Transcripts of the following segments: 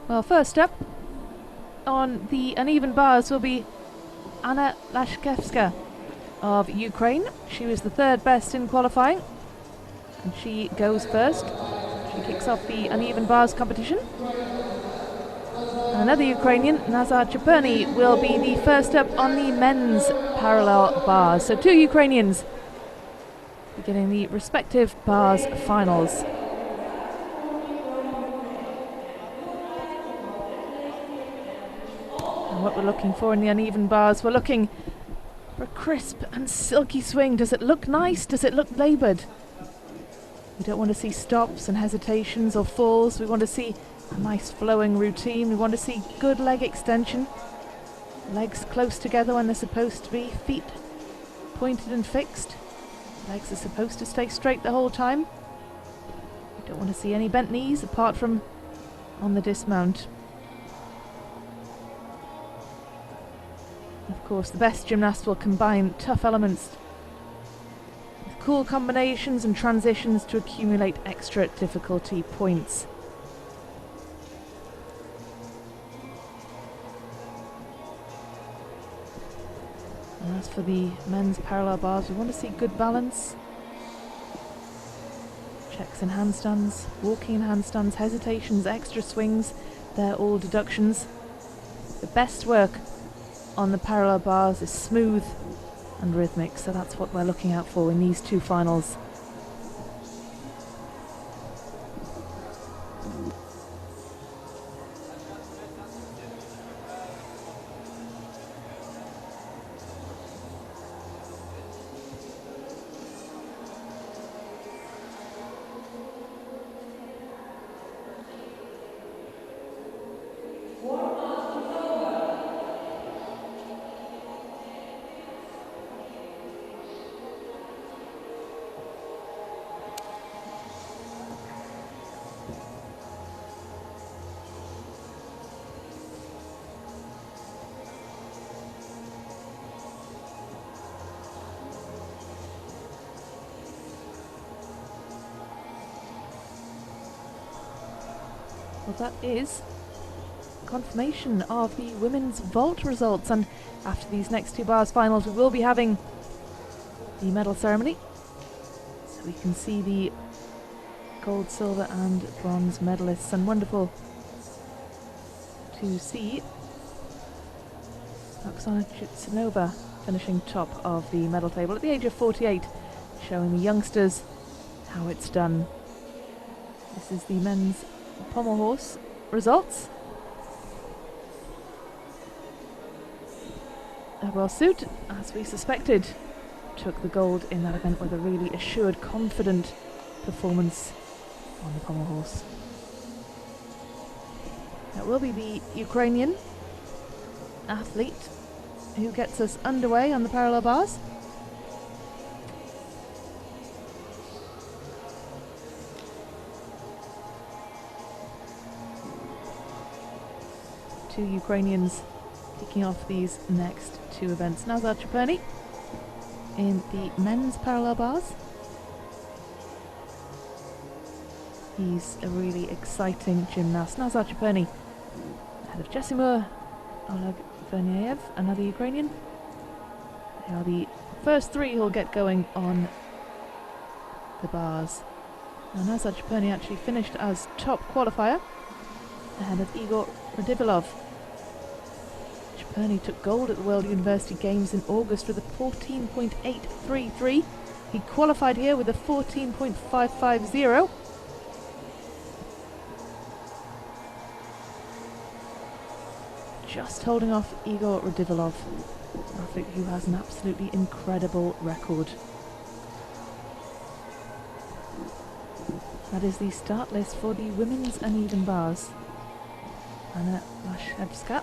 Well, first up on the uneven bars will be Anna Lashkevska of Ukraine. She was the third best in qualifying, and she goes first. She kicks off the uneven bars competition. Another Ukrainian, Nazar Chaperny, will be the first up on the men's parallel bars. So two Ukrainians beginning the respective bars finals. And what we're looking for in the uneven bars, we're looking for a crisp and silky swing. Does it look nice? Does it look laboured? We don't want to see stops and hesitations or falls. We want to see a nice flowing routine. We want to see good leg extension. Legs close together when they're supposed to be. Feet pointed and fixed. Legs are supposed to stay straight the whole time. We don't want to see any bent knees apart from on the dismount. Of course, the best gymnasts will combine tough elements with cool combinations and transitions to accumulate extra difficulty points. And as for the men's parallel bars, we want to see good balance. Checks in handstands, walking in handstands, hesitations, extra swings, they're all deductions. The best work on the parallel bars is smooth and rhythmic, so that's what we're looking out for in these two finals. Well, that is confirmation of the women's vault results, and after these next two bars finals we will be having the medal ceremony, so we can see the gold, silver and bronze medalists, and wonderful to see Oksana Chutsinova finishing top of the medal table at the age of 48, showing the youngsters how it's done. This is the men's pommel horse results. Well, Suit, as we suspected, took the gold in that event with a really assured, confident performance on the pommel horse. That will be the Ukrainian athlete who gets us underway on the parallel bars. Two Ukrainians kicking off these next two events. Nazar Chaperny in the men's parallel bars. He's a really exciting gymnast. Nazar Chaperny ahead of Jesimur Oleg Verniev, another Ukrainian. They are the first three who'll get going on the bars. Now, Nazar Chaperny actually finished as top qualifier ahead of Igor Radivilov. Chaperny took gold at the World University Games in August with a 14.833. He qualified here with a 14.550. Just holding off Igor Radivilov, an athlete who has an absolutely incredible record. That is the start list for the women's uneven bars. Anna Lashkevska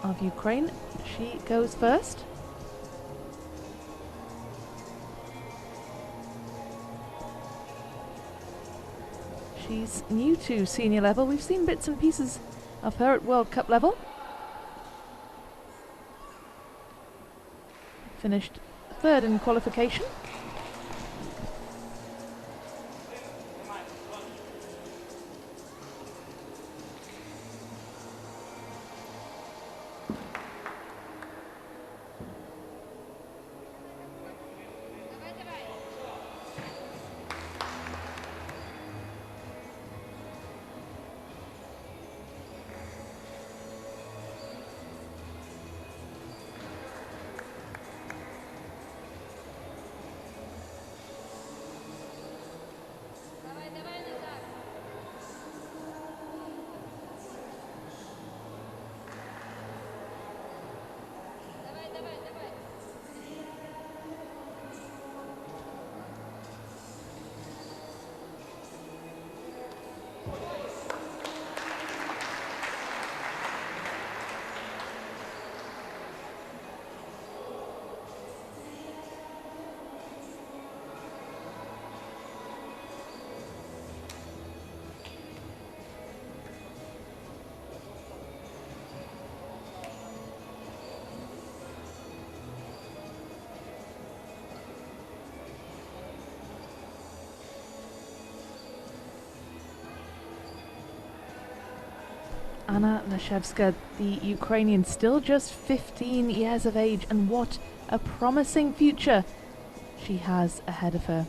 of Ukraine, she goes first. She's new to senior level. We've seen bits and pieces of her at World Cup level. Finished third in qualification. Anna Leshevska, the Ukrainian, still just 15 years of age, and what a promising future she has ahead of her.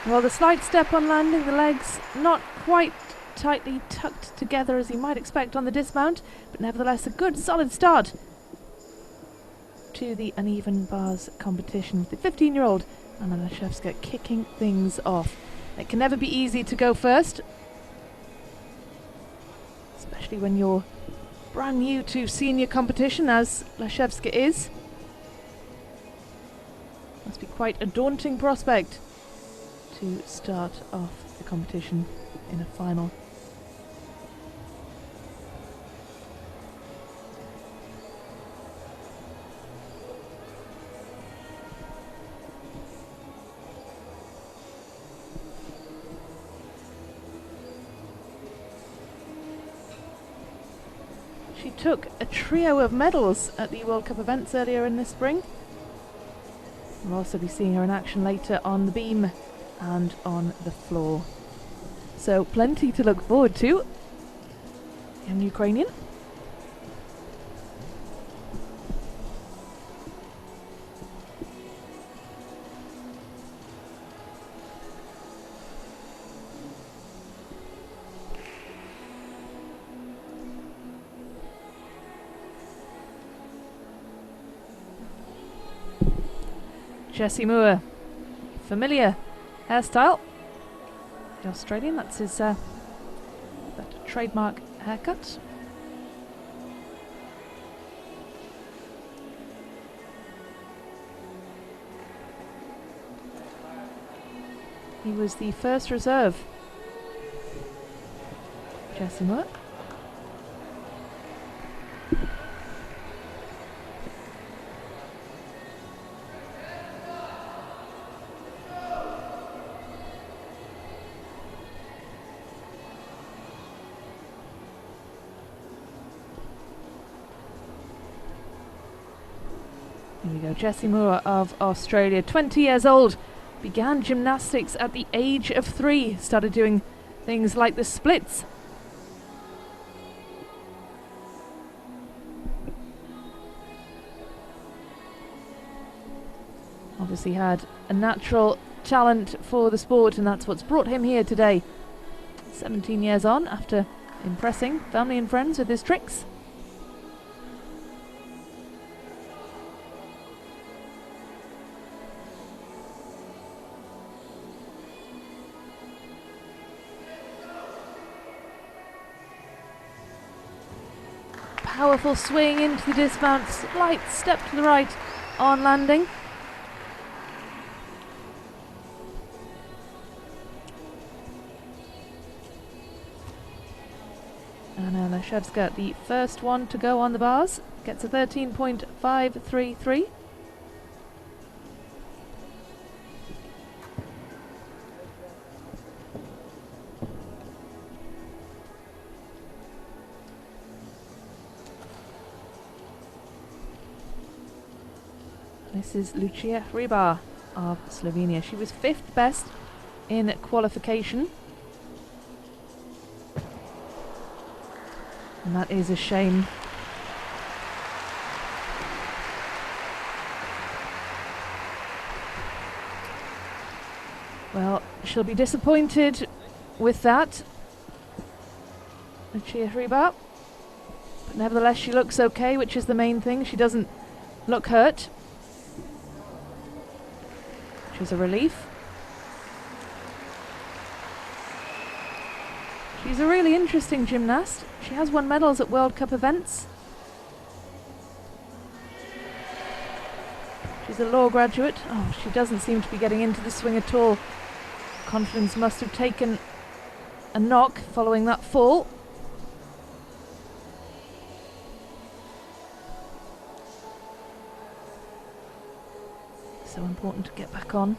Well, the slight step on landing, the legs not quite tightly tucked together as you might expect on the dismount, but nevertheless a good solid start to the uneven bars competition with the 15-year-old Anna Leshevska kicking things off. It can never be easy to go first, especially when you're brand new to senior competition, as Leshevska is. Must be quite a daunting prospect to start off the competition in a final. She took a trio of medals at the World Cup events earlier in the spring. We'll also be seeing her in action later on the beam and on the floor. So plenty to look forward to. Young Ukrainian. Jesse Moore, familiar hairstyle. The Australian, that's his that trademark haircut. He was the first reserve. Jesse Moore. Here we go, Jessie Moore of Australia, 20 years old, began gymnastics at the age of 3, started doing things like the splits. Obviously had a natural talent for the sport, and that's what's brought him here today. 17 years on, after impressing family and friends with his tricks. Powerful swing into the dismount, slight step to the right on landing. Anna Leshevska, the first one to go on the bars, gets a 13.533. This is Lucia Hribar of Slovenia. She was 5th best in qualification. And that is a shame. Well, she'll be disappointed with that. Lucia Hribar. But nevertheless, she looks okay, which is the main thing. She doesn't look hurt, which is a relief. She's a really interesting gymnast. She has won medals at World Cup events. She's a law graduate. Oh, she doesn't seem to be getting into the swing at all. Confidence must have taken a knock following that fall. So important to get back on.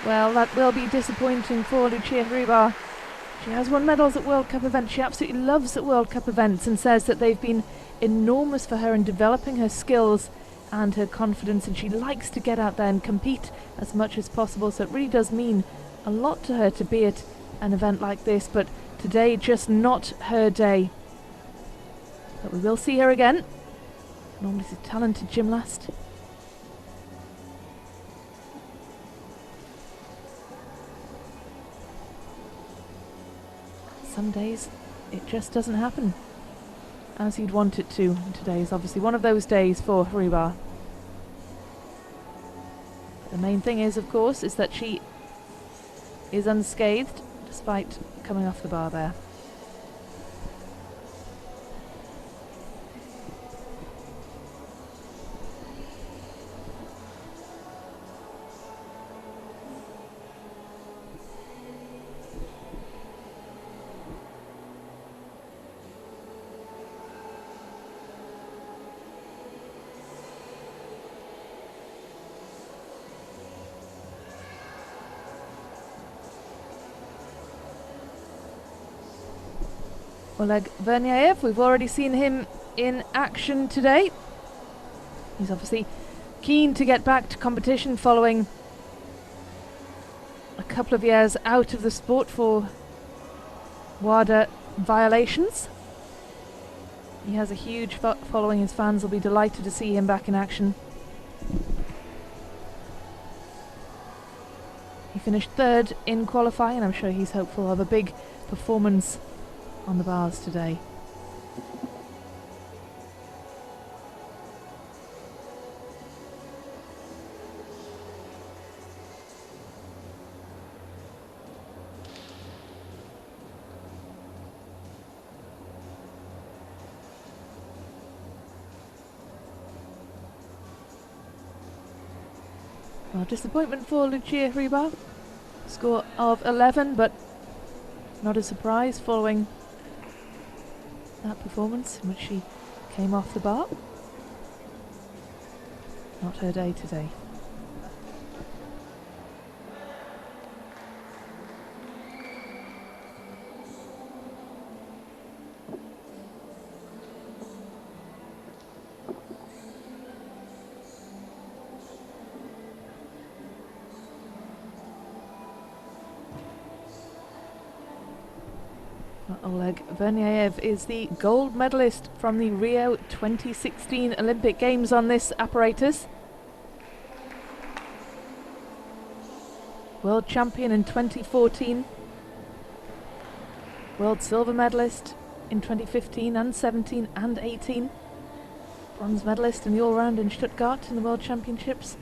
Well, that will be disappointing for Lucia Hribar. She has won medals at World Cup events. She absolutely loves at World Cup events and says that they've been enormous for her in developing her skills and her confidence, and she likes to get out there and compete as much as possible. So it really does mean a lot to her to be at an event like this, but today just not her day. But we will see her again. Normally she's a talented gymnast. Some days it just doesn't happen as you'd want it to. And today is obviously one of those days for Hribar. The main thing is, of course, is that she is unscathed despite coming off the bar there. Oleg Vernyayev, we've already seen him in action today. He's obviously keen to get back to competition following a couple of years out of the sport for WADA violations. He has a huge following. His fans will be delighted to see him back in action. He finished third in qualifying, and I'm sure he's hopeful of a big performance on the bars today. Well, disappointment for Lucia Hribar. Score of 11, but not a surprise following that performance in which she came off the bar. Not her day today. Oleg Vernyayev is the gold medalist from the Rio 2016 Olympic Games on this apparatus. World champion in 2014. World silver medalist in 2015 and 17 and 18. Bronze medalist in the all-round in Stuttgart in the World Championships.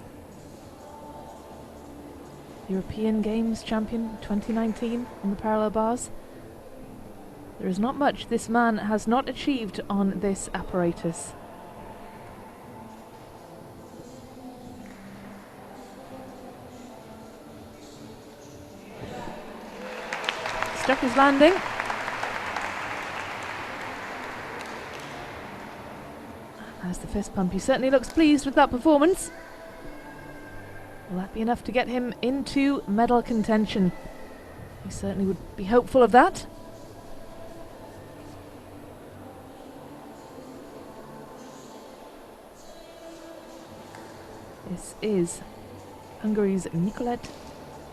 European Games champion 2019 on the parallel bars. There is not much this man has not achieved on this apparatus. Struck his landing. There's the fist pump. He certainly looks pleased with that performance. Will that be enough to get him into medal contention? He certainly would be hopeful of that. This is Hungary's Nicolette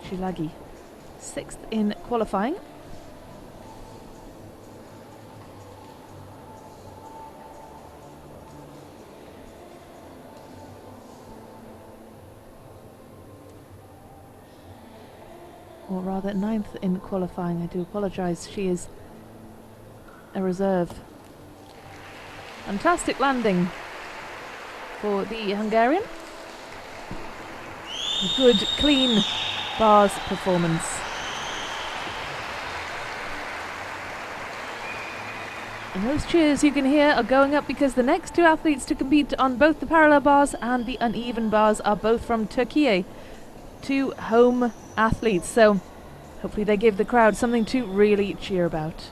Szilágyi, 6th in qualifying. or rather 9th in qualifying. I do apologise. She is a reserve. Fantastic landing for the Hungarian. A good, clean bars performance. And those cheers you can hear are going up because the next two athletes to compete on both the parallel bars and the uneven bars are both from Turkey, two home athletes. So hopefully they give the crowd something to really cheer about.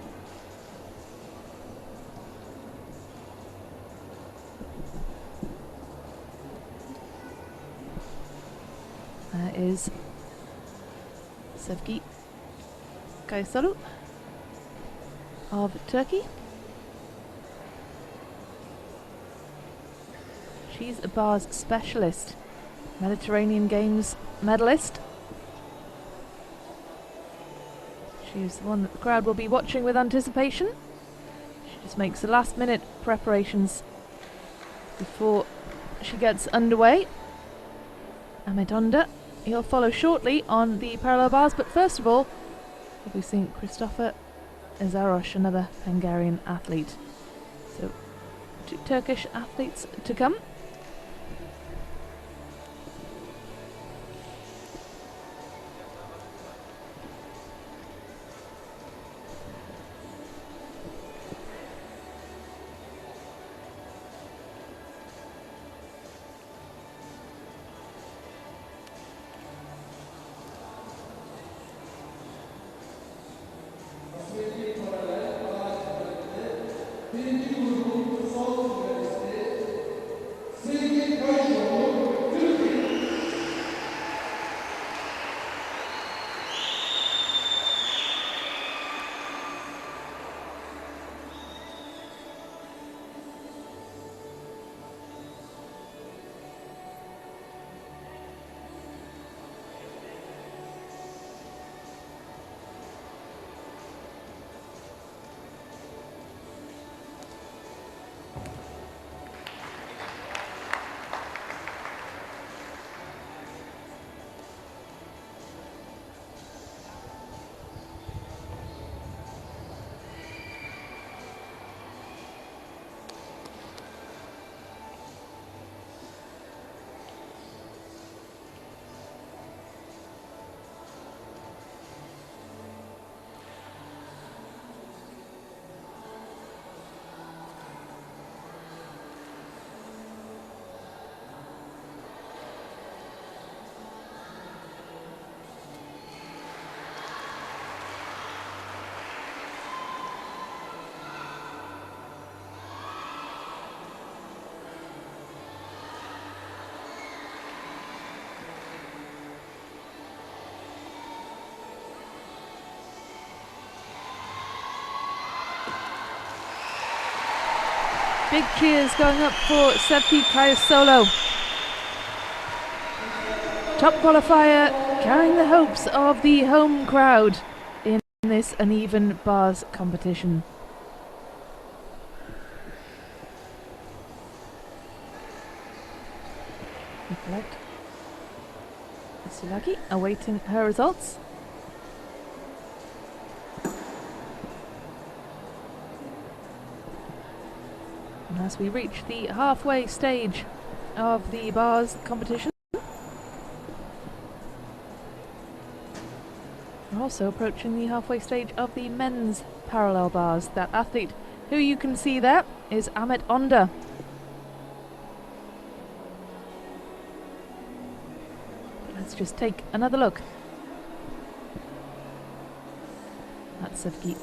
There is Sevgi Kaysalu of Turkey. She's a bars specialist, Mediterranean Games medalist. She's the one that the crowd will be watching with anticipation. She just makes the last minute preparations before she gets underway. Ahmet Onda, he'll follow shortly on the parallel bars, but first of all, we'll be seeing Christopher Zaros, another Hungarian athlete. So, two Turkish athletes to come. Big cheers going up for Sevgi Kayasolo. Top qualifier, carrying the hopes of the home crowd in this uneven bars competition. Nicolette Silaki awaiting her results. And as we reach the halfway stage of the bars competition, we're also approaching the halfway stage of the men's parallel bars. That athlete who you can see there is Ahmet Onda. Let's just take another look. That's Sevgi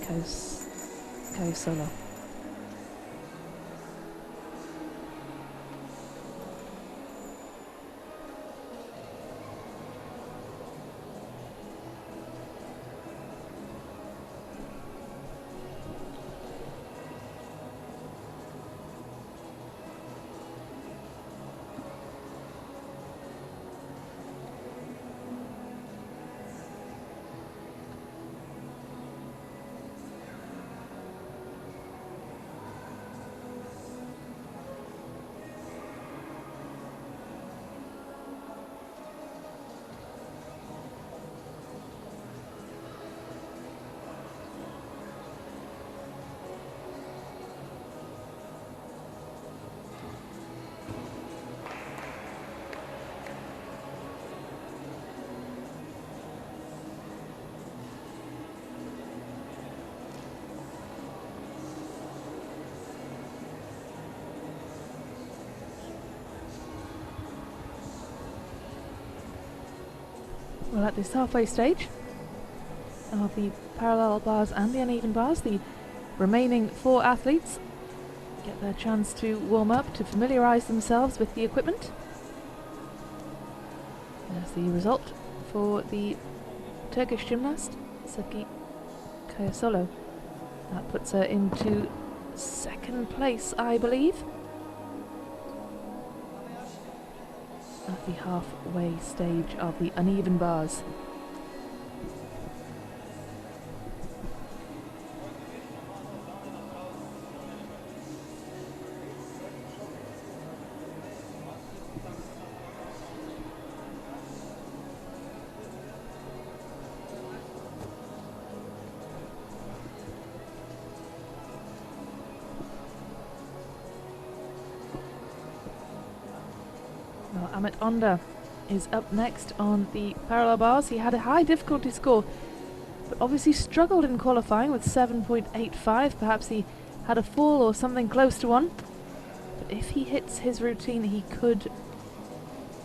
Kayasolo. Well, at this halfway stage of the parallel bars and the uneven bars, the remaining 4 athletes get their chance to warm up, to familiarise themselves with the equipment. There's the result for the Turkish gymnast, Seki Kayasolo. That puts her into 2nd place, I believe, at the halfway stage of the uneven bars. Well, Amit Onda is up next on the parallel bars. He had a high difficulty score, but obviously struggled in qualifying with 7.85. Perhaps he had a fall or something close to one. But if he hits his routine, he could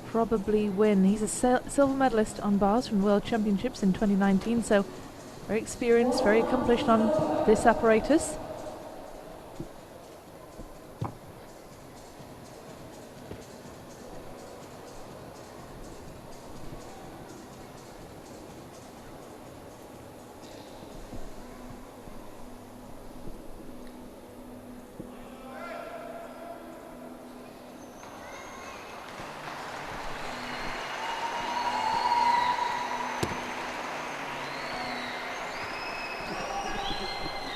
probably win. He's a silver medalist on bars from World Championships in 2019, so very experienced, very accomplished on this apparatus.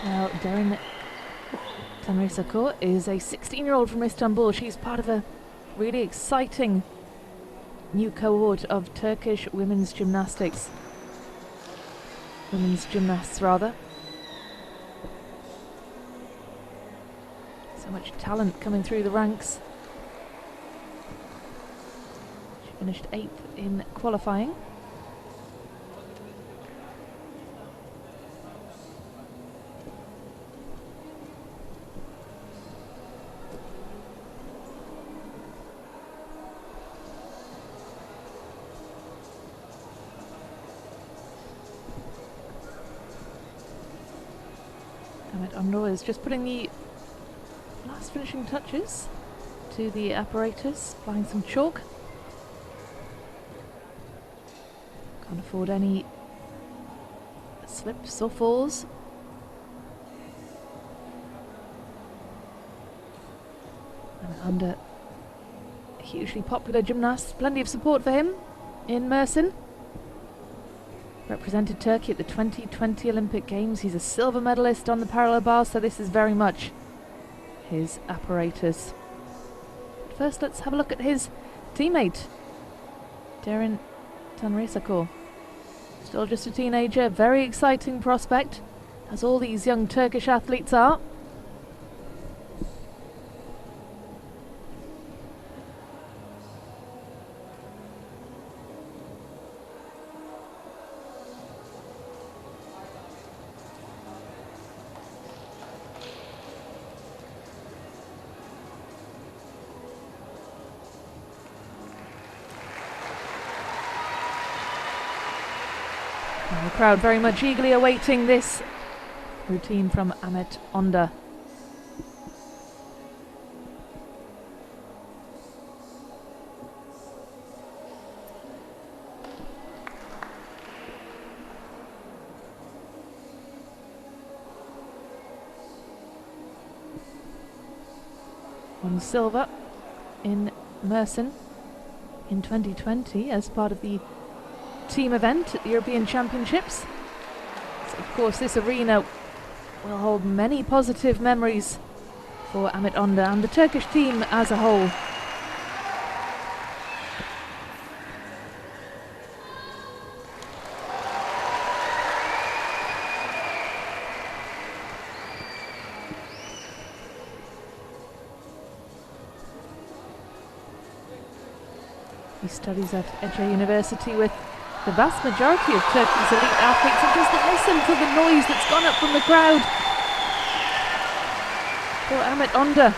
Now, Derin Tanrisakor is a 16-year-old from Istanbul. She's part of a really exciting new cohort of Turkish women's gymnastics. Women's gymnasts, rather. So much talent coming through the ranks. She finished 8th in qualifying. Amit Onda is just putting the last finishing touches to the apparatus, applying some chalk. Can't afford any slips or falls. Amit Onda, a hugely popular gymnast, plenty of support for him in Mersin. Represented Turkey at the 2020 Olympic Games. He's a silver medalist on the parallel bars, so this is very much his apparatus. First, let's have a look at his teammate, Derin Tanrisakor. Still just a teenager, very exciting prospect, as all these young Turkish athletes are. And the crowd very much eagerly awaiting this routine from Amit Onda. Won silver in Mersin in 2020 as part of the team event at the European Championships. So of course this arena will hold many positive memories for Amit Onda and the Turkish team as a whole. He studies at Ece University with the vast majority of Turkey's elite athletes, and just listen to the noise that's gone up from the crowd for Amit Onda.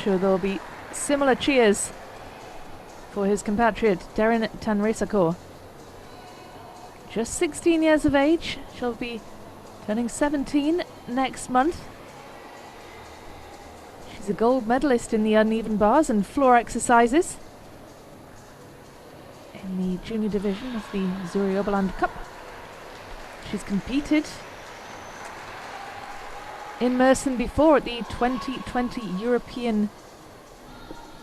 sure there'll be similar cheers for his compatriot Derin Tanrisakor. Just 16 years of age, she'll be turning 17 next month. She's a gold medalist in the uneven bars and floor exercises in the junior division of the Zuri Oberland Cup. She's competed in Mersin before at the 2020 European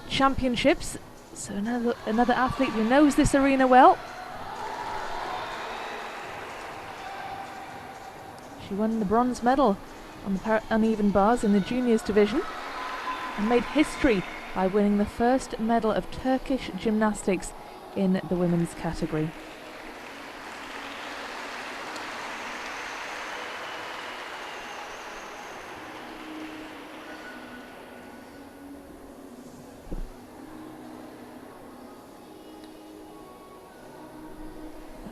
Championships, so another athlete who knows this arena well. She won the bronze medal on the uneven bars in the juniors division and made history by winning the first medal of Turkish gymnastics in the women's category.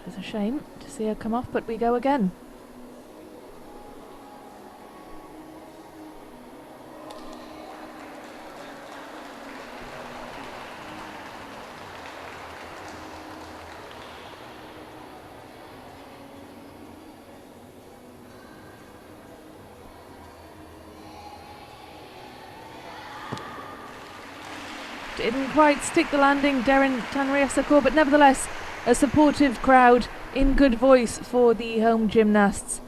It's a shame to see her come off, but we go again. Didn't quite stick the landing, Derin Tanrisakor, but nevertheless a supportive crowd in good voice for the home gymnasts.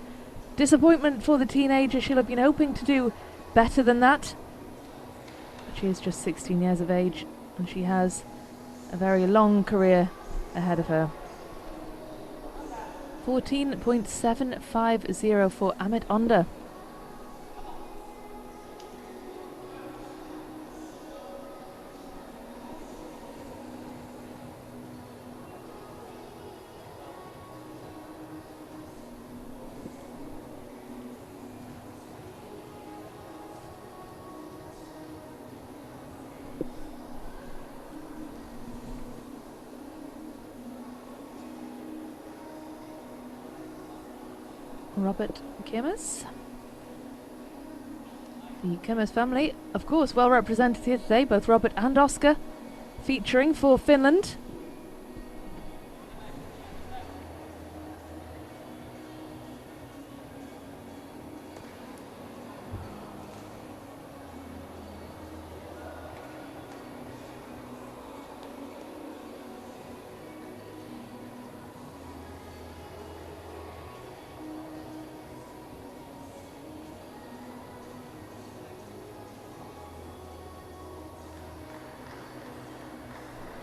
Disappointment for the teenager. She'll have been hoping to do better than that, but she is just 16 years of age and she has a very long career ahead of her. 14.750 for Amit Onda. Robert Kimmers. The Kimmers family, of course, well represented here today, both Robert and Oscar featuring for Finland.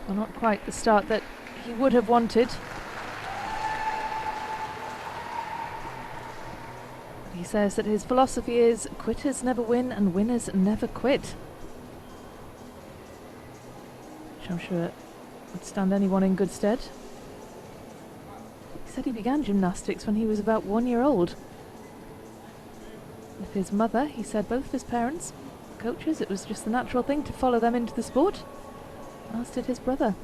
Well, not quite the start that he would have wanted. He says that his philosophy is quitters never win and winners never quit, which I'm sure would stand anyone in good stead. He said he began gymnastics when he was about 1 year old. With his mother, he said both of his parents, coaches, it was just the natural thing to follow them into the sport. As did his brother.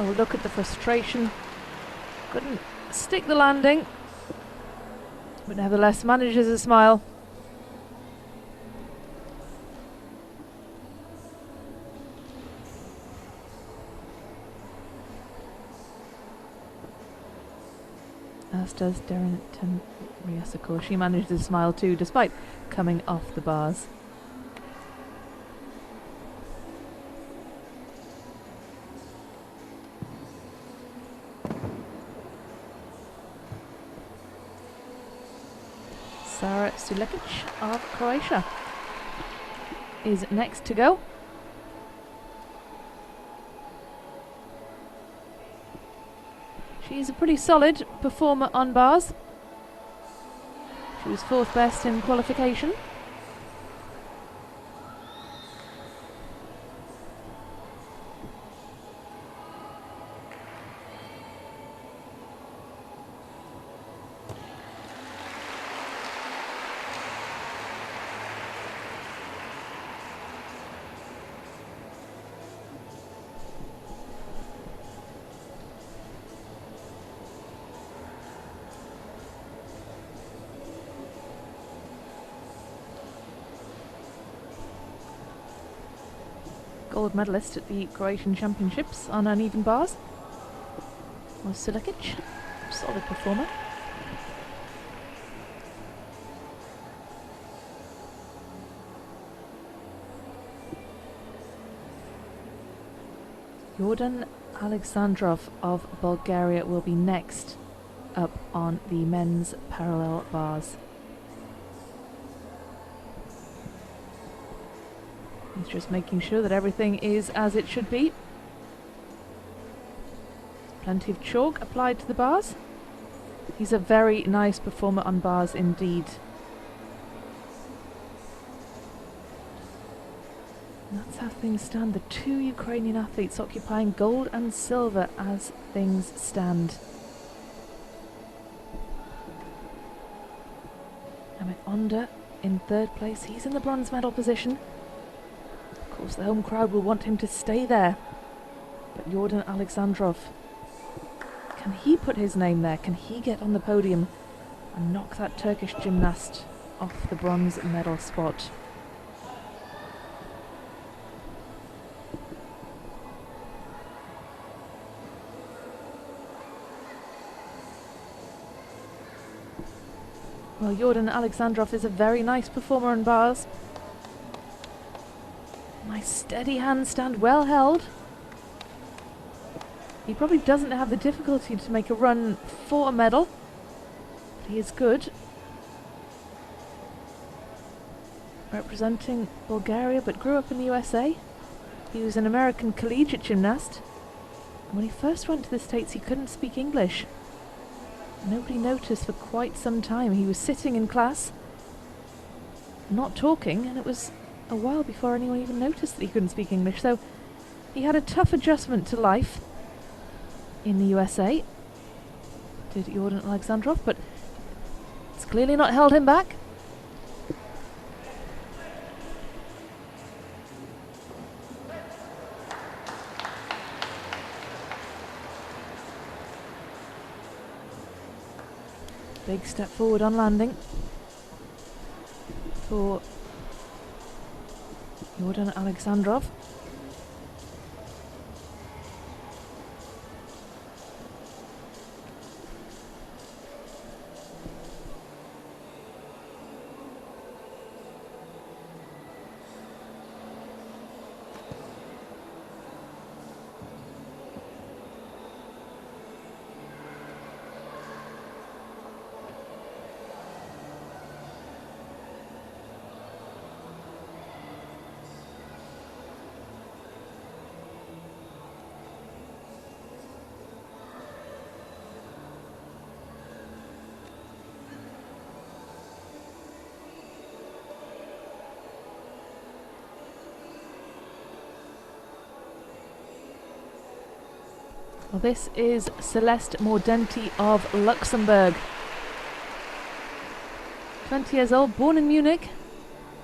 Oh, look at the frustration. Couldn't stick the landing, but nevertheless manages a smile. As does Derin Tanrisakor. She manages to smile too, despite coming off the bars. Sara Sulekic of Croatia is next to go. She's a pretty solid performer on bars. She was 4th best in qualification. gold medalist at the Croatian Championships on uneven bars, was Silikic. Solid performer. Jordan Alexandrov of Bulgaria will be next up on the men's parallel bars. He's just making sure that everything is as it should be. Plenty of chalk applied to the bars. He's a very nice performer on bars indeed. And that's how things stand. The two Ukrainian athletes occupying gold and silver as things stand. Amit Onda in third place. He's in the bronze medal position. Of course, the home crowd will want him to stay there. But Jordan Alexandrov, can he put his name there? Can he get on the podium and knock that Turkish gymnast off the bronze medal spot? Well, Jordan Alexandrov is a very nice performer on bars. Nice steady handstand, well held. He probably doesn't have the difficulty to make a run for a medal, but he is good. Representing Bulgaria, but grew up in the USA. He was an American collegiate gymnast. And when he first went to the States, he couldn't speak English. Nobody noticed for quite some time. He was sitting in class, not talking, and it was a while before anyone even noticed that he couldn't speak English. So he had a tough adjustment to life in the USA, did Jordan Alexandrov, but it's clearly not held him back. Big step forward on landing for Jordan Alexandrov. Well, this is Celeste Mordenti of Luxembourg. 20 years old, born in Munich,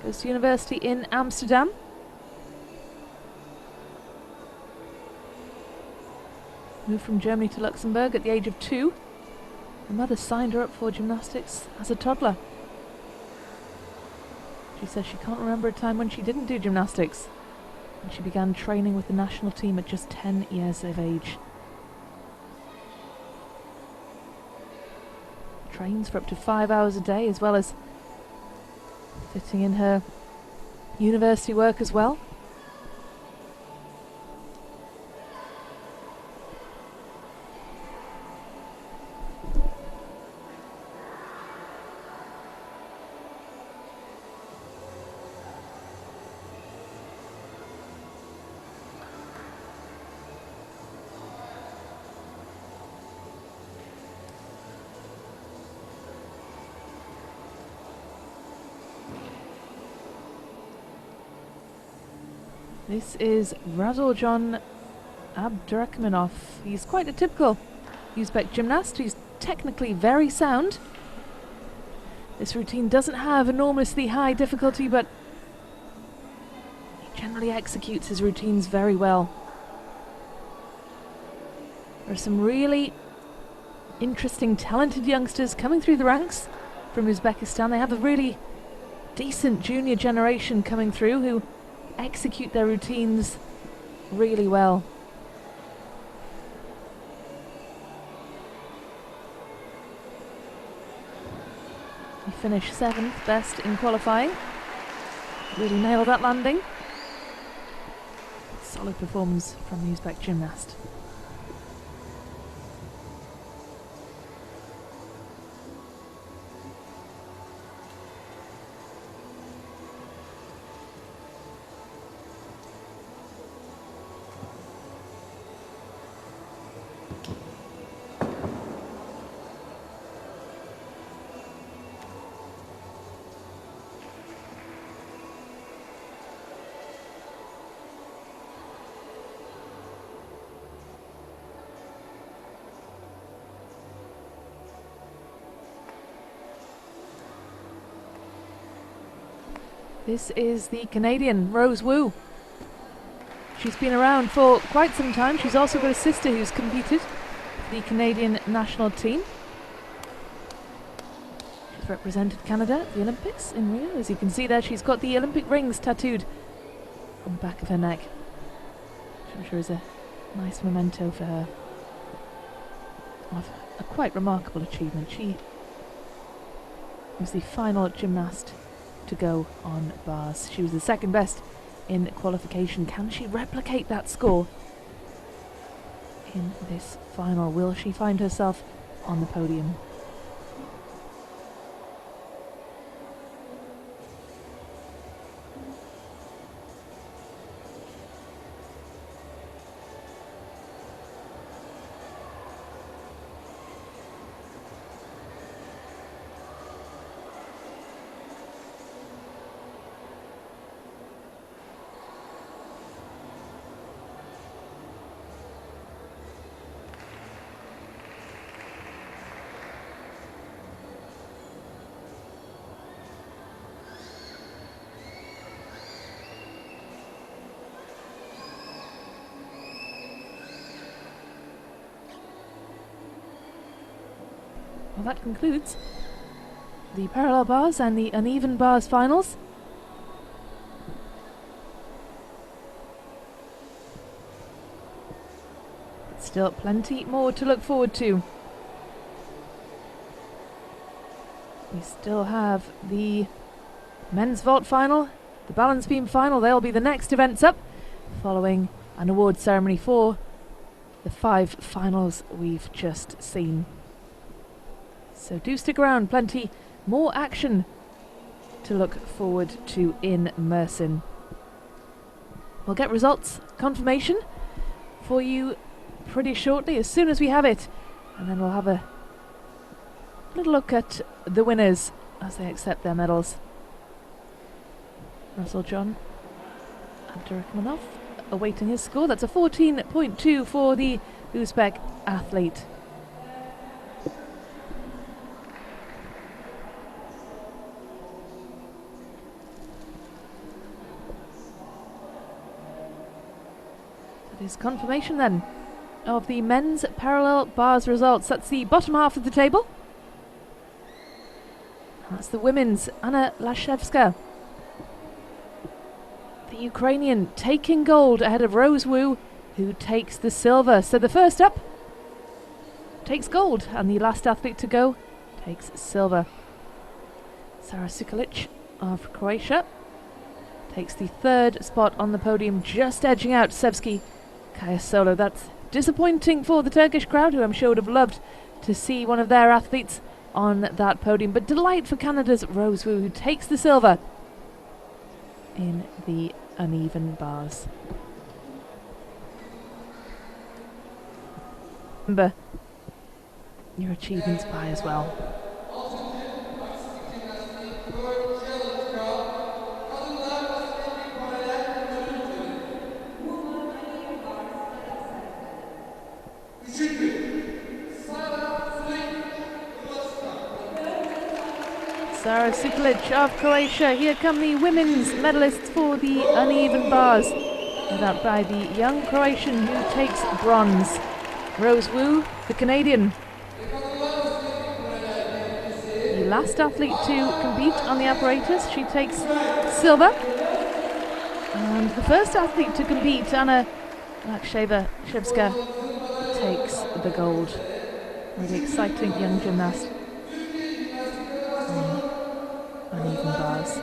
goes to university in Amsterdam. Moved from Germany to Luxembourg at the age of 2. Her mother signed her up for gymnastics as a toddler. She says she can't remember a time when she didn't do gymnastics. And she began training with the national team at just 10 years of age. Trains for up to 5 hours a day, as well as fitting in her university work as well. This is Razorjon Abdurakhmanov. He's quite a typical Uzbek gymnast. He's technically very sound. This routine doesn't have enormously high difficulty, but he generally executes his routines very well. There are some really interesting, talented youngsters coming through the ranks from Uzbekistan. They have a really decent junior generation coming through who execute their routines really well. He finished 7th best in qualifying. Really nailed that landing. Solid performance from the Uzbek gymnast. This is the Canadian, Rose Wu. She's been around for quite some time. She's also got a sister who's competed for the Canadian national team. She's represented Canada at the Olympics in Rio. As you can see there, she's got the Olympic rings tattooed on the back of her neck, which I'm sure is a nice memento for her of a quite remarkable achievement. She was the final gymnast to go on bars. She was the 2nd best in qualification. Can she replicate that score in this final? Will she find herself on the podium? Well, that concludes the parallel bars and the uneven bars finals. But still plenty more to look forward to. We still have the men's vault final, the balance beam final. They'll be the next events up, following an award ceremony for the 5 finals we've just seen. So do stick around, plenty more action to look forward to in Mersin. We'll get results confirmation for you pretty shortly, as soon as we have it, and then we'll have a little look at the winners as they accept their medals. Russell John Abdurrahmanov awaiting his score. That's a 14.2 for the Uzbek athlete. Is confirmation then of the men's parallel bars results. That's the bottom half of the table. That's the women's. Anna Lashevska, the Ukrainian, taking gold ahead of Rose Wu, who takes the silver. So the first up takes gold, and the last athlete to go takes silver. Sara Sikulic of Croatia takes the 3rd spot on the podium, just edging out Sevski Kayasolo. That's disappointing for the Turkish crowd, who I'm sure would have loved to see one of their athletes on that podium, but delight for Canada's Rose Wu, who takes the silver in the uneven bars. Remember your achievements by as well. Sara Sikulic of Croatia. Here come the women's medalists for the uneven bars, led out by the young Croatian who takes bronze. Rose Wu, the Canadian, the last athlete to compete on the apparatus. She takes silver. And the first athlete to compete, Anna Shevska takes the gold. Really exciting young gymnast on uneven bars.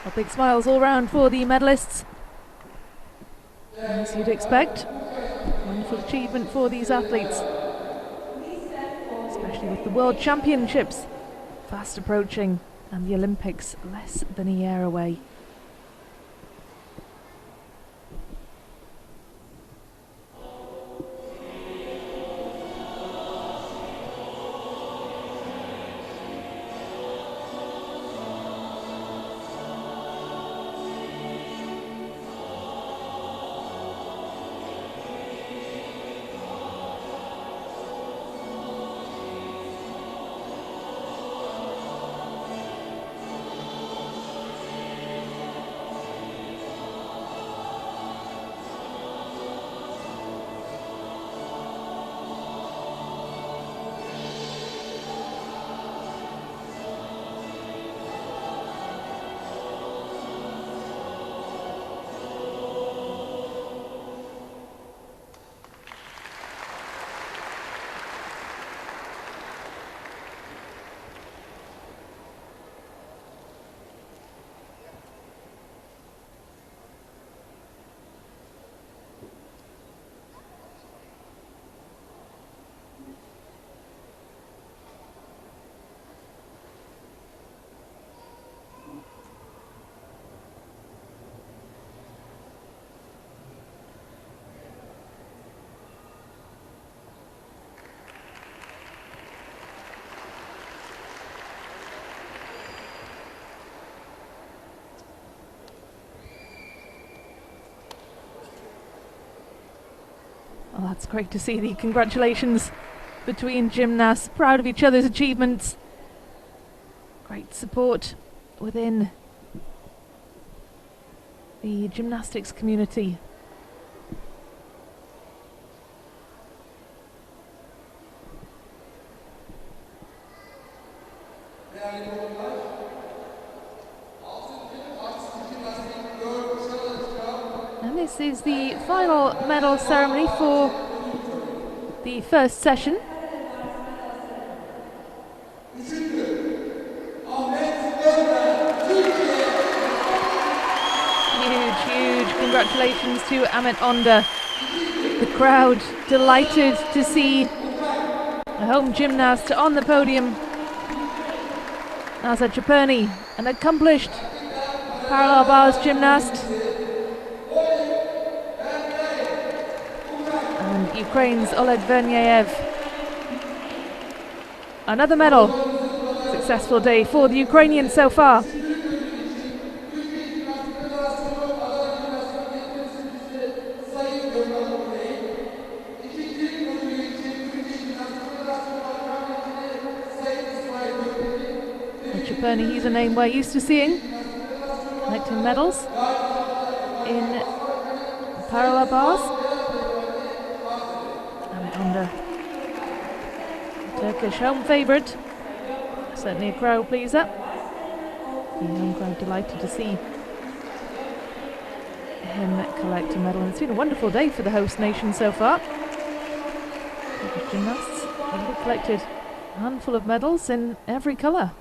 Well, big smiles all round for the medalists, as you'd expect. Wonderful achievement for these athletes, especially with the World Championships fast approaching and the Olympics less than a year away. Well, that's great to see the congratulations between gymnasts, proud of each other's achievements. Great support within the gymnastics community. And this is the final medal ceremony for the first session. Huge congratulations to Amit Onda. The crowd delighted to see a home gymnast on the podium. Nasa Chapurny, an accomplished parallel bars gymnast. And Ukraine's Oleg Verniev. Another medal. Successful day for the Ukrainians so far. Chapurny, he's a name we're used to seeing collecting medals in parallel bars. And Onda, Turkish home favourite, certainly a crowd pleaser. The home crowd delighted to see him collect a medal, and it's been a wonderful day for the host nation so far. Turkish gymnasts have collected a handful of medals in every colour.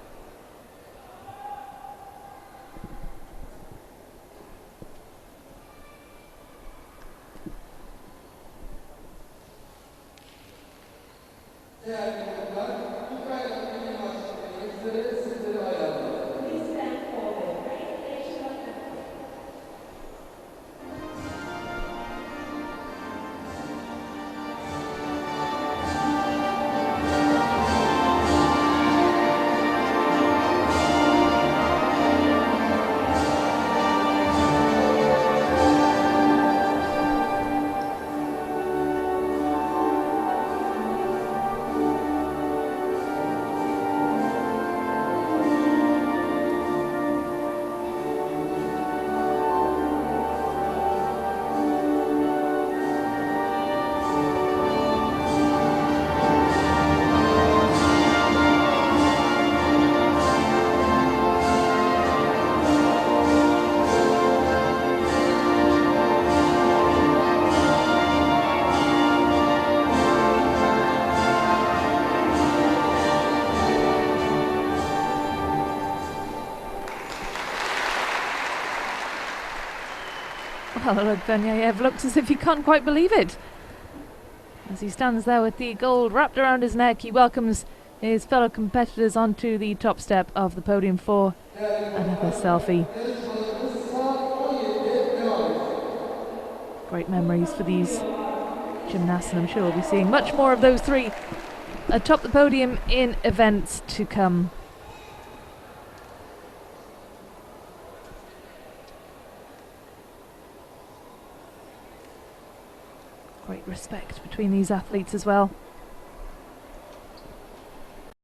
Well, look, Benyayev looks as if he can't quite believe it. As he stands there with the gold wrapped around his neck, he welcomes his fellow competitors onto the top step of the podium for another selfie. Great memories for these gymnasts, and I'm sure we'll be seeing much more of those three atop the podium in events to come. Great respect between these athletes as well.